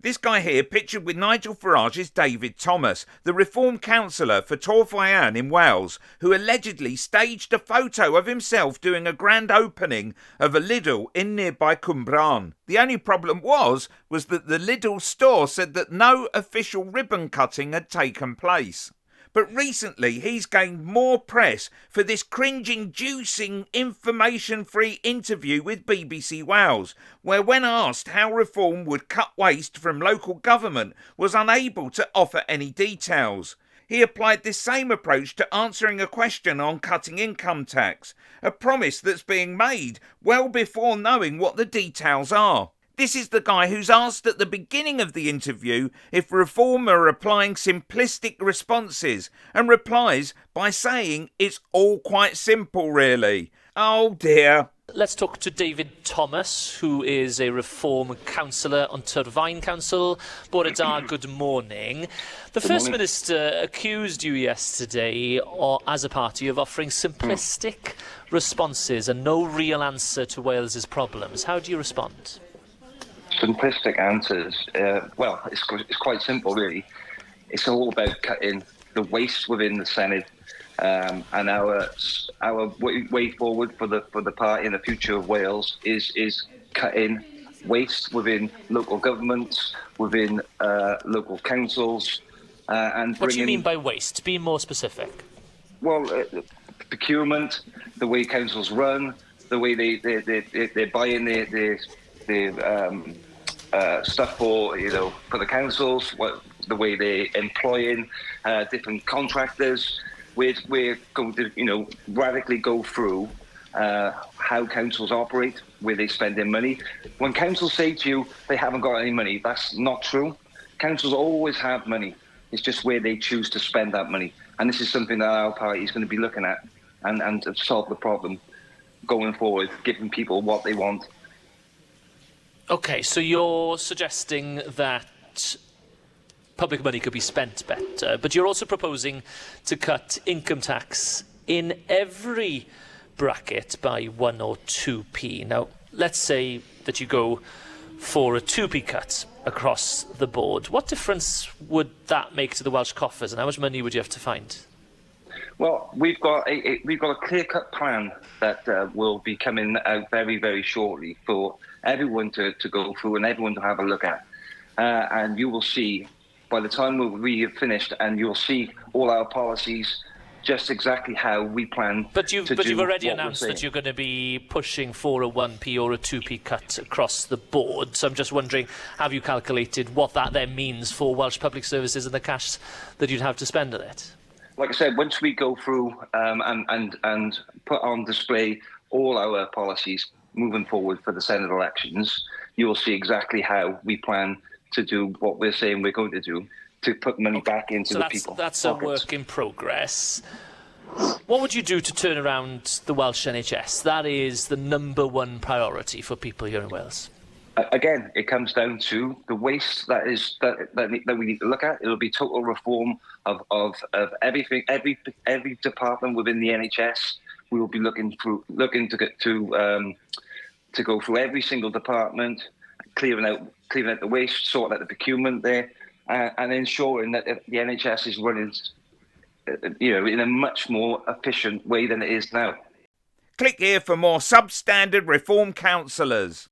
This guy here, pictured with Nigel Farage, is David Thomas, the Reform Councillor for Torfaen in Wales, who allegedly staged a photo of himself doing a grand opening of a Lidl in nearby Cwmbran. The only problem was that the Lidl store said that no official ribbon cutting had taken place. But recently he's gained more press for this cringe-inducing, information-free interview with BBC Wales, where when asked how Reform would cut waste from local government, was unable to offer any details. He applied this same approach to answering a question on cutting income tax, a promise that's being made well before knowing what the details are. This is the guy who's asked at the beginning of the interview if Reform are applying simplistic responses and replies by saying it's all quite simple really. Oh dear. Let's talk to David Thomas, who is a Reform councillor on Torfaen Council. Bore da, good morning. The First Minister accused you yesterday, as a party, of offering simplistic responses and no real answer to Wales's problems. How do you respond? Simplistic answers. Well, it's quite simple, really. It's all about cutting the waste within the Senedd, and our way forward for the party in the future of Wales is cutting waste within local governments, within local councils, and what do you mean by waste? Be more specific. Well, procurement, the way councils run, the way they're buying their stuff for the councils, the way they're employing different contractors. We're going to radically go through how councils operate, where they spend their money. When councils say to you they haven't got any money, that's not true. Councils always have money. It's just where they choose to spend that money. And this is something that our party is going to be looking at and to solve the problem going forward, giving people what they want. OK, so you're suggesting that public money could be spent better, but you're also proposing to cut income tax in every bracket by 1 or 2p. Now, let's say that you go for a 2p cut across the board. What difference would that make to the Welsh coffers, and how much money would you have to find? Well, we've got a clear-cut plan that will be coming out very, very shortly for everyone to go through and everyone to have a look at. And you will see, by the time we have finished, and you'll see all our policies, just exactly how we plan But you've already announced that you're going to be pushing for a 1p or a 2p cut across the board. So I'm just wondering, have you calculated what that then means for Welsh Public Services and the cash that you'd have to spend on it? Like I said, once we go through and put on display all our policies moving forward for the Senedd elections, you will see exactly how we plan to do what we're saying we're going to do to put money back into the people. That's a work in progress. What would you do to turn around the Welsh NHS? That is the #1 priority for people here in Wales. Again, it comes down to the waste that we need to look at. It'll be total reform of everything, every department within the NHS. We will be looking to go through every single department, clearing out the waste, sorting out the procurement there, and ensuring that the NHS is running, in a much more efficient way than it is now. Click here for more substandard Reform councillors.